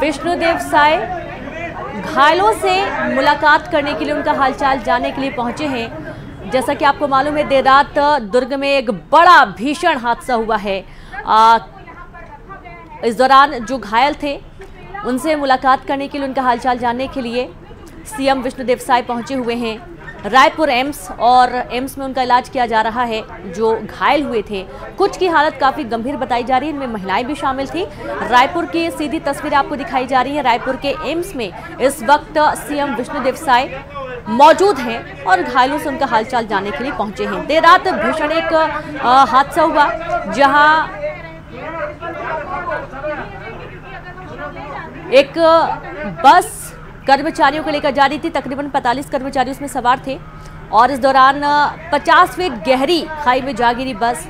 विष्णुदेव साय घायलों से मुलाकात करने के लिए, उनका हालचाल जानने के लिए पहुंचे हैं। जैसा कि आपको मालूम है, देर रात दुर्ग में एक बड़ा भीषण हादसा हुआ है। इस दौरान जो घायल थे उनसे मुलाकात करने के लिए, उनका हालचाल जानने के लिए सीएम विष्णुदेव साय पहुंचे हुए हैं रायपुर एम्स, और एम्स में उनका इलाज किया जा रहा है। जो घायल हुए थे कुछ की हालत काफ़ी गंभीर बताई जा रही है, इनमें महिलाएं भी शामिल थी। रायपुर की सीधी तस्वीरें आपको दिखाई जा रही है। रायपुर के एम्स में इस वक्त सीएम विष्णुदेव साय मौजूद हैं और घायलों से उनका हालचाल जानने के लिए पहुंचे हैं। देर रात भीषण एक हादसा हुआ जहां एक बस कर्मचारियों को लेकर जा रही थी। तकरीबन 45 कर्मचारी उसमें सवार थे और इस दौरान 50 फीट गहरी खाई में जा गिरी बस।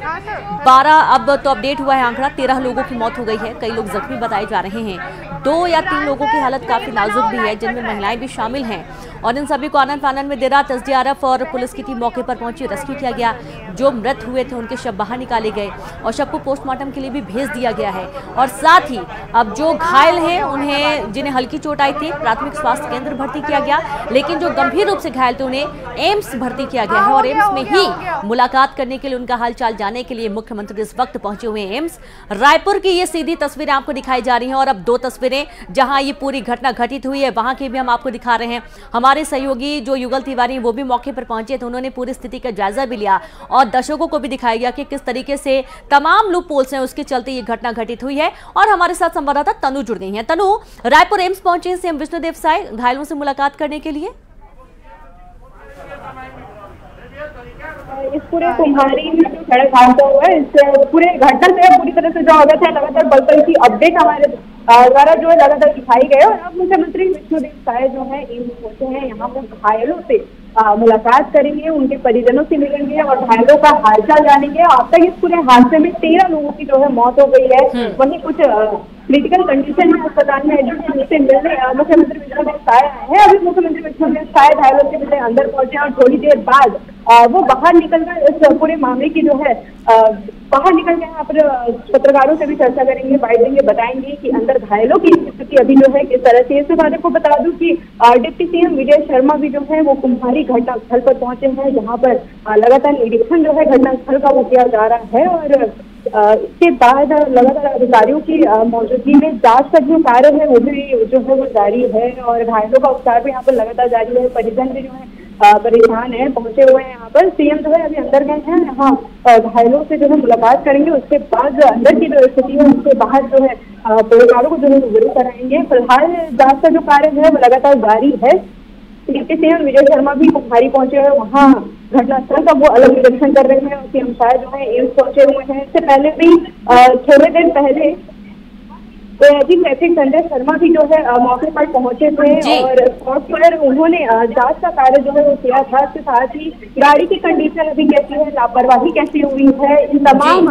12, अब तो अपडेट हुआ है आंकड़ा, 13 लोगों की मौत हो गई है। कई लोग जख्मी बताए जा रहे हैं। 2 या 3 लोगों की हालत काफ़ी नाजुक भी है, जिनमें महिलाएं भी शामिल हैं। और इन सभी को आनन फानन में देर रात एसडीआरएफ और पुलिस की टीम मौके पर पहुंची, रेस्क्यू किया गया। जो मृत हुए थे उनके शव बाहर निकाले गए और शव को पोस्टमार्टम के लिए भी भेज दिया गया है। और साथ ही अब जो घायल हैं उन्हें, जिन्हें हल्की चोट आई थी, प्राथमिक स्वास्थ्य केंद्र भर्ती किया गया, लेकिन जो गंभीर रूप से घायल थे उन्हें एम्स भर्ती किया गया है। और एम्स में ही मुलाकात करने के लिए, उनका हालचाल जानने के लिए मुख्यमंत्री इस वक्त पहुंचे हुए हैं एम्स। रायपुर की ये सीधी तस्वीरें आपको दिखाई जा रही हैं और अब 2 तस्वीरें जहां ये पूरी घटना घटित हुई है वहां की भी हम आपको दिखा रहे हैं। हमारे सहयोगी जो युगल तिवारी वो भी मौके पर पहुंचे थे, उन्होंने पूरी स्थिति का जायजा भी लिया और दर्शकों को भी दिखाया गया कि किस तरीके से तमाम लूप होल्स हैं उसके चलते ये घटना घटित हुई है। और हमारे साथ संवाददाता तनु जुड़ गई हैं। तनु, रायपुर एम्स पहुंचे हैं सीएम विष्णुदेव साय घायलों से मुलाकात करने के लिए। इस पूरे कुम्हारी में जो सड़क हादसा हुआ है, इस पूरे घटना से पूरी तरह से जो अवगत है, लगातार पल की अपडेट हमारे द्वारा जो है लगातार दिखाई गए। और अब मुख्यमंत्री विष्णुदेव साय जो है एम्स पहुंचे हैं, यहाँ पर घायलों से मुलाकात करेंगे, उनके परिजनों से मिलेंगे और घायलों का हालचाल जानेंगे। अब तक इस पूरे हादसे में 13 लोगों की जो है मौत हो गई है। वहीं कुछ क्रिटिकल कंडीशन में अस्पताल में एडमिट हैं, जिससे मिलने मुख्यमंत्री विष्णुदेव साय आए हैं। अभी मुख्यमंत्री विष्णुदेव साय घायलों से मिलने अंदर पहुंचे और थोड़ी देर बाद वो बाहर निकलकर इस पूरे मामले की जो है बाहर निकल के यहाँ पर पत्रकारों से भी चर्चा करेंगे, बाइट देंगे, बताएंगे कि अंदर घायलों की स्थिति अभी जो है किस तरह से। इसके बाद आपको बता दूं कि डिप्टी सीएम विजय शर्मा भी जो है वो कुम्हारी घटनास्थल पर पहुंचे हैं, जहाँ पर लगातार निरीक्षण जो है घटनास्थल का वो किया जा रहा है। और इसके बाद लगातार अधिकारियों की मौजूदगी में जांच का जो कार्य है वो भी जो है वो जारी है और घायलों का उपचार भी यहाँ पर लगातार जारी है। परिजन भी जो है परेशान है, पहुंचे हुए हैं यहाँ पर। सीएम जो है अभी अंदर गए हैं, यहाँ घायलों से जो है मुलाकात करेंगे। उसके बाद जो अंदर की जो स्थिति है उसके बाहर जो है पत्रकारों को जो है रूबरू कराएंगे। फिलहाल जांच का जो कार्य है वो लगातार जारी है। डिप्टी सीएम विजय शर्मा भी कुम्हारी पहुंचे हैं, वहाँ घटनास्थल का वो अलग निरीक्षण कर रहे हैं। और सीएम साय जो है एम्स पहुंचे हुए हैं। इससे पहले भी थोड़े दिन पहले ट्रैफिक संजय शर्मा भी जो है मौके पर पहुंचे थे और स्पॉट पर उन्होंने जांच का कार्य जो है वो किया था। इसके साथ ही गाड़ी की कंडीशन अभी कैसी है, लापरवाही कैसी हुई है, इन तमाम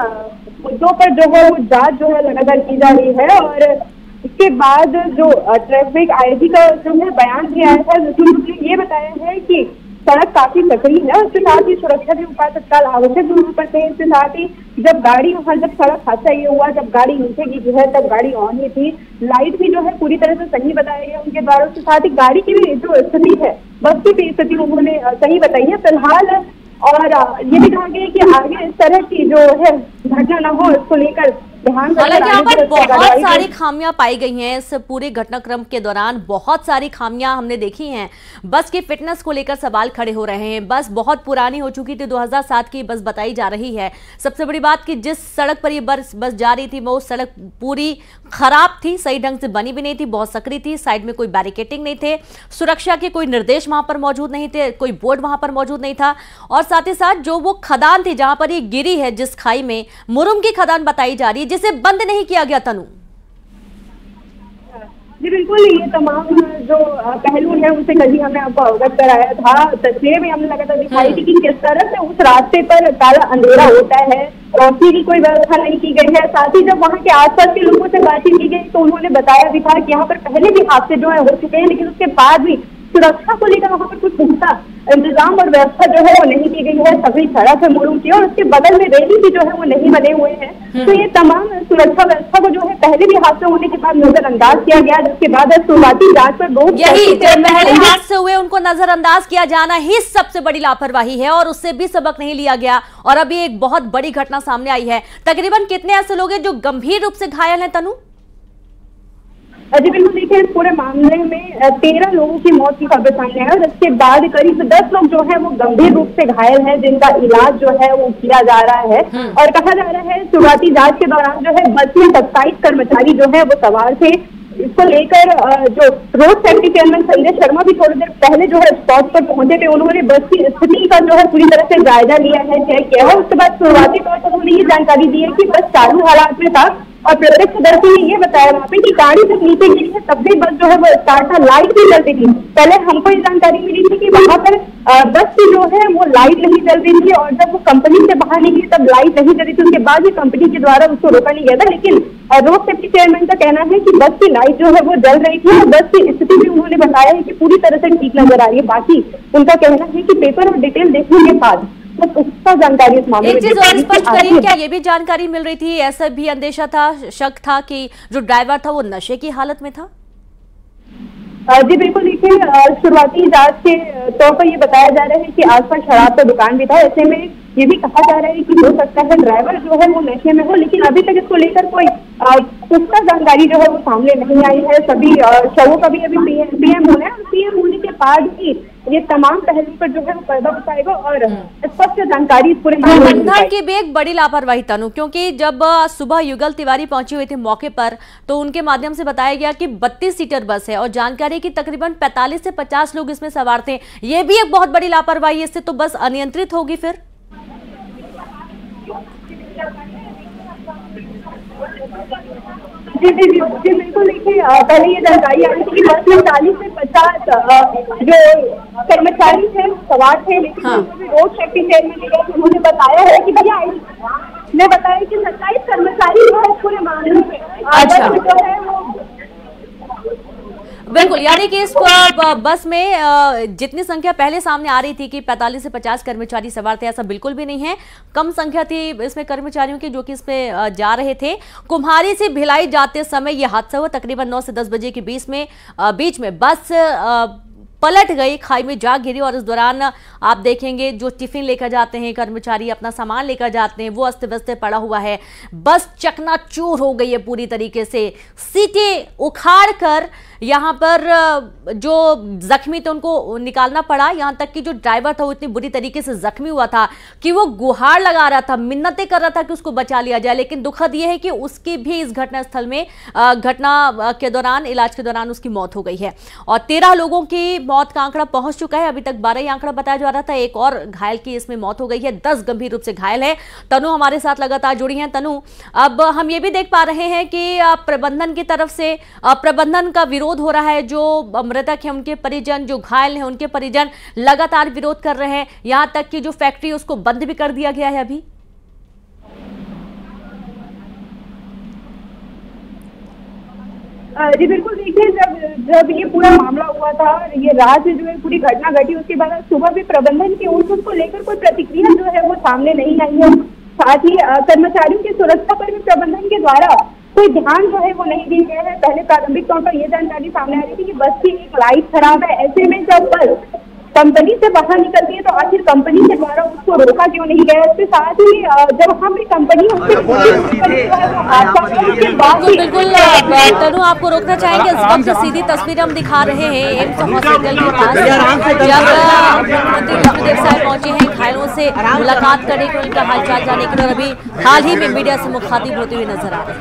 मुद्दों पर जो है वो जांच जो है लगातार की जा रही है। और इसके बाद जो ट्रैफिक आईजी का जो है बयान भी आया था, जिसमें ये बताया है कि सड़क काफी सकरी है। उसके साथ ही सुरक्षा के उपाय तत्काल आवश्यक रूप पर थे। इसके साथ ही जब गाड़ी वहाँ, जब सड़क हादसा ये हुआ, जब गाड़ी नीचे गिरी है तब गाड़ी ऑन ही थी, लाइट भी जो है पूरी तरह से सही बताया गया उनके द्वारा। उसके साथ ही गाड़ी की भी जो स्थिति है, बस की भी स्थिति उन्होंने सही बताई है फिलहाल। और ये भी कहा गया कि आगे इस तरह की जो है घटना न हो, इसको लेकर हालांकि यहाँ पर बहुत सारी खामियां पाई गई हैं। इस पूरे घटनाक्रम के दौरान बहुत सारी खामियां हमने देखी हैं। बस की फिटनेस को लेकर सवाल खड़े हो रहे हैं। बस बहुत पुरानी हो चुकी थी, 2007 की बस बताई जा रही है। सबसे बड़ी बात कि जिस सड़क पर ये बस जा रही थी वो सड़क पूरी खराब थी, सही ढंग से बनी भी नहीं थी, बहुत सकरी थी, साइड में कोई बैरिकेटिंग नहीं थे, सुरक्षा के कोई निर्देश वहां पर मौजूद नहीं थे, कोई बोर्ड वहां पर मौजूद नहीं था। और साथ ही साथ जो वो खदान थी जहां पर ये गिरी है, जिस खाई में, मुरुम की खदान बताई जा रही है, जिसे बंद नहीं किया गया। तनु जी बिल्कुल, ये तमाम जो पहलू है उनसे कल ही हमने आपको अवगत कराया था। तस्वीरें भी हमने लगातार दिखाई थी कि किस तरह से उस रास्ते पर काला अंधेरा होता है, रोशनी की कोई व्यवस्था नहीं की गई है। साथ ही जब वहाँ के आसपास के लोगों से बातचीत की गई तो उन्होंने बताया भी था कि यहाँ पर पहले भी हादसे जो है हो चुके हैं, लेकिन उसके बाद भी सुरक्षा को लेकर वहाँ पर कुछ पुख्ता इंतजाम और व्यवस्था जो है वो नहीं की गई है। सभी सड़क है मुरुम की और उसके बगल में रेली भी जो है वो नहीं बने हुए हैं। तो ये तमाम सुरक्षा व्यवस्था को जो है पहले भी हादसे होने के बाद नजरअंदाज किया गया, जिसके बाद शुरुआती जांच पर लोग यही जो पहले हादसे हुए उनको नजरअंदाज किया जाना ही सबसे बड़ी लापरवाही है और उससे भी सबक नहीं लिया गया और अभी एक बहुत बड़ी घटना सामने आई है। तकरीबन कितने ऐसे लोग हैं जो गंभीर रूप से घायल हैं तनु? जी बिल्कुल, देखिए इस पूरे मामले में 13 लोगों की मौत की खबर सामने है और इसके बाद करीब 10 लोग जो है वो गंभीर रूप से घायल हैं, जिनका इलाज जो है वो किया जा रहा है। और कहा जा रहा है शुरुआती जांच के दौरान जो है बस में 27 कर्मचारी जो है वो सवार थे। इसको लेकर जो road safety chairman Sanjay Sharma भी थोड़ी देर पहले जो है स्पॉट पर पहुंचे थे, उन्होंने बस की स्थिति का जो है पूरी तरह से जायजा लिया है, चेक किया है। उसके बाद शुरुआती तौर पर उन्होंने ये जानकारी दी है कि बस चालू हालात में था और प्रत्यक्षदर्शी ने ये बताया वहाँ पे कि गाड़ी जब नीचे गिरी है तब भी बस जो है वो स्टार्ट था, लाइट भी जलती थी। पहले हमको ये जानकारी मिली थी कि वहाँ पर बस की जो है वो लाइट नहीं जल रही थी और जब वो कंपनी से बाहर निकली तब लाइट नहीं जली थी। उसके बाद ही कंपनी के द्वारा उसको रोका नहीं गया था, लेकिन रोड सेफ्टी चेयरमैन का कहना है कि बस की लाइट जो है वो जल रही थी और बस की स्थिति भी उन्होंने बताया है कि पूरी तरह से ठीक नजर आ रही है। बाकी उनका कहना है कि पेपर और डिटेल देखने के बाद उसका जानकारी इस मामले में। एक चीज और स्पष्ट करिए, क्या ये भी जानकारी मिल रही थी, ऐसा भी अंदेशा था, शक था कि जो ड्राइवर था वो नशे की हालत में था? जी बिल्कुल, देखिए शुरुआती जांच के तौर पर ये बताया जा रहा है कि आसपास शराब का दुकान भी था। ऐसे में ये भी कहा जा रहा है कि हो सकता है ड्राइवर जो है वो नशे में हो, लेकिन अभी तक इसको लेकर कोई पुख्ता जानकारी जो है वो सामने नहीं आई है। सभी शवों का भी अभी पीएम होना है और पीएम होने के बाद ही ये तमाम पहलू पर जो है वो पर्दा उठाएगा और स्पष्ट जानकारी पूरे प्रबंधन की भी एक बड़ी लापरवाही तनु, क्योंकि जब सुबह युगल तिवारी पहुंची हुई थी मौके पर तो उनके माध्यम से बताया गया कि 32 सीटर बस है और जानकारी की तकरीबन 45 से 50 लोग इसमें सवार थे। ये भी एक बहुत बड़ी लापरवाही, इससे तो बस अनियंत्रित होगी फिर। जी बिल्कुल, देखिए पहले ये जानकारी आई थी कि बस में 40 से 50 जो कर्मचारी थे सवार थे, लेकिन रोड सेफ्टी चेयरमैन उन्होंने बताया है कि भैया ने बताया कि 27 कर्मचारी जो है पूरे मामले में जो है वो बिल्कुल, यानी कि इस बस में जितनी संख्या पहले सामने आ रही थी कि 45 से 50 कर्मचारी सवार थे, ऐसा बिल्कुल भी नहीं है। कम संख्या थी इसमें कर्मचारियों की जो कि इसमें जा रहे थे। कुम्हारी से भिलाई जाते समय यह हादसा हुआ। तकरीबन 9 से 10 बजे के बीच में बस पलट गई, खाई में जा गिरी और इस दौरान आप देखेंगे जो टिफिन लेकर जाते हैं कर्मचारी, अपना सामान लेकर जाते हैं, वो अस्त व्यस्त पड़ा हुआ है। बस चकनाचूर हो गई है पूरी तरीके से, सीटें उखाड़ कर यहाँ पर जो जख्मी थे उनको निकालना पड़ा। यहाँ तक कि जो ड्राइवर था वो इतनी बुरी तरीके से जख्मी हुआ था कि वो गुहार लगा रहा था, मिन्नतें कर रहा था कि उसको बचा लिया जाए। लेकिन दुखद ये है कि उसकी भी इस घटनास्थल में घटना के दौरान, इलाज के दौरान उसकी मौत हो गई है और 13 लोगों की मौत का आंकड़ा पहुंच चुका है। अभी तक 12 ही आंकड़ा बताया जा रहा था, एक और घायल की इसमें मौत हो गई है, 10 गंभीर रूप से घायल है। तनु हमारे साथ लगातार जुड़ी हैं। तनु, अब हम ये भी देख पा रहे हैं कि प्रबंधन की तरफ से प्रबंधन का विरोध हो रहा है। जो मृतक है उनके परिजन, जो घायल हैं उनके परिजन लगातार विरोध कर रहे हैं। यहां तक कि जो फैक्ट्री उसको बंद भी कर दिया गया है अभी। जी बिल्कुल, देखिए जब ये पूरा मामला हुआ था, ये रात जो है पूरी घटना घटी, उसके बाद सुबह भी प्रबंधन की ओर से उसको लेकर कोई प्रतिक्रिया जो है वो सामने नहीं आई है। साथ ही कर्मचारियों की सुरक्षा पर भी प्रबंधन के द्वारा कोई ध्यान जो है वो नहीं दिया गया है। पहले प्रारंभिक तौर पर यह जानकारी सामने आ रही थी कि बस की एक लाइट खराब है, ऐसे में जब बस कंपनी से बाहर निकलती है तो आखिर कंपनी के द्वारा उसको रोका क्यों नहीं गया। इसके साथ ही जब हम भी कंपनी बिल्कुल तनु, आपको रोकना चाहेंगे। इस वक्त सीधी तस्वीर हम दिखा रहे हैं एम्स हॉस्पिटल के पास, जब मुख्यमंत्री विष्णुदेव साय पहुंचे हैं घायलों से मुलाकात करने के, उनका हालचाल जानने के लिए, और अभी हाल ही में मीडिया से मुखातिब होते हुए नजर आ रहे हैं।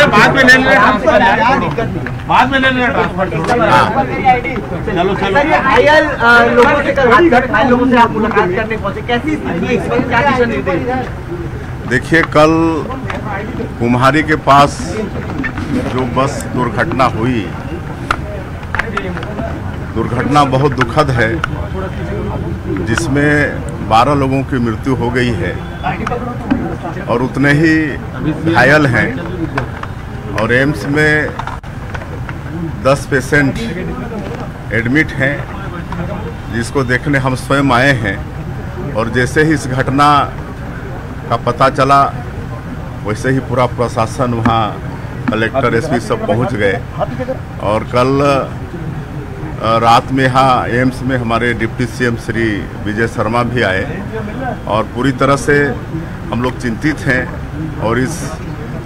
बाद में ले लेना, बाद में ले लेना ट्रांसफर। चलो घायल लोगों से घायल लोगों से आप मुलाकात करने पहुंचे, कैसी स्थिति है इस वक्त, क्या दिशा निर्देश? देखिए, कल कुम्हारी के पास जो बस दुर्घटना हुई, दुर्घटना बहुत दुखद है, जिसमें 12 लोगों की मृत्यु हो गई है और उतने ही घायल हैं और एम्स में 10 पेशेंट एडमिट हैं, जिसको देखने हम स्वयं आए हैं। और जैसे ही इस घटना का पता चला वैसे ही पूरा प्रशासन वहाँ कलेक्टर एसपी सब पहुँच गए और कल रात में यहाँ एम्स में हमारे डिप्टी सीएम श्री विजय शर्मा भी आए और पूरी तरह से हम लोग चिंतित हैं और इस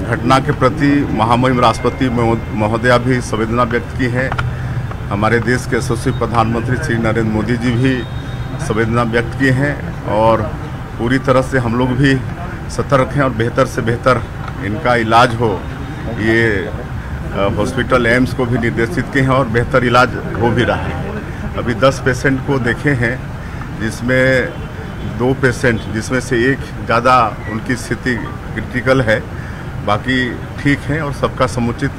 घटना के प्रति महामहिम राष्ट्रपति महोदया भी संवेदना व्यक्त की है। हमारे देश के यशस्वी प्रधानमंत्री श्री नरेंद्र मोदी जी भी संवेदना व्यक्त की हैं और पूरी तरह से हम लोग भी सतर्क हैं और बेहतर से बेहतर इनका इलाज हो, ये हॉस्पिटल एम्स को भी निर्देशित किए हैं और बेहतर इलाज हो भी रहा है। अभी 10 पेशेंट को देखे हैं जिसमें 2 पेशेंट जिसमें से एक ज़्यादा उनकी स्थिति क्रिटिकल है, बाकी ठीक है और सबका समुचित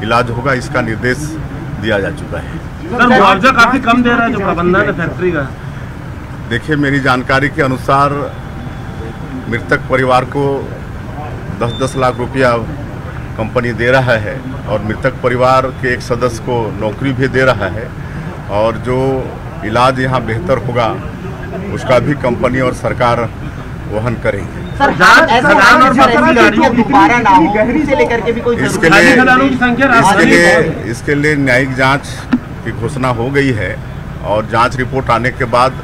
इलाज होगा, इसका निर्देश दिया जा चुका है। सर मुआवजा काफी कम दे रहा है जो प्रबंधन है फैक्ट्री का। देखिए मेरी जानकारी के अनुसार मृतक परिवार को 10-10 लाख रुपया कंपनी दे रहा है और मृतक परिवार के एक सदस्य को नौकरी भी दे रहा है और जो इलाज यहाँ बेहतर होगा उसका भी कंपनी और सरकार वहन करेगी। सर दोबारा ना हो से लेकर के भी कोई इसके लिए न्यायिक जांच की घोषणा हो गई है और जांच रिपोर्ट आने के बाद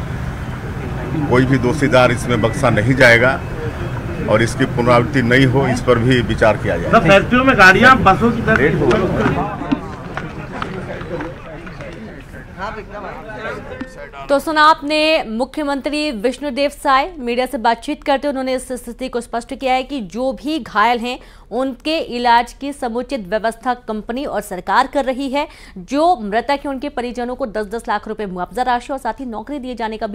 कोई भी दोषीदार इसमें बख्शा नहीं जाएगा और इसकी पुनरावृत्ति नहीं हो इस पर भी विचार किया जाएगा। फैक्ट्रियों में गाड़ियां बसों की तरह। तो सुना आपने मुख्यमंत्री विष्णुदेव साय मीडिया से बातचीत करते उन्होंने इस स्थिति को स्पष्ट किया है कि जो भी घायल हैं उनके इलाज की समुचित व्यवस्था कंपनी और सरकार कर रही है। जो मृतक है उनके परिजनों को 10-10 लाख रुपए मुआवजा राशि और साथ ही नौकरी दिए जाने का भी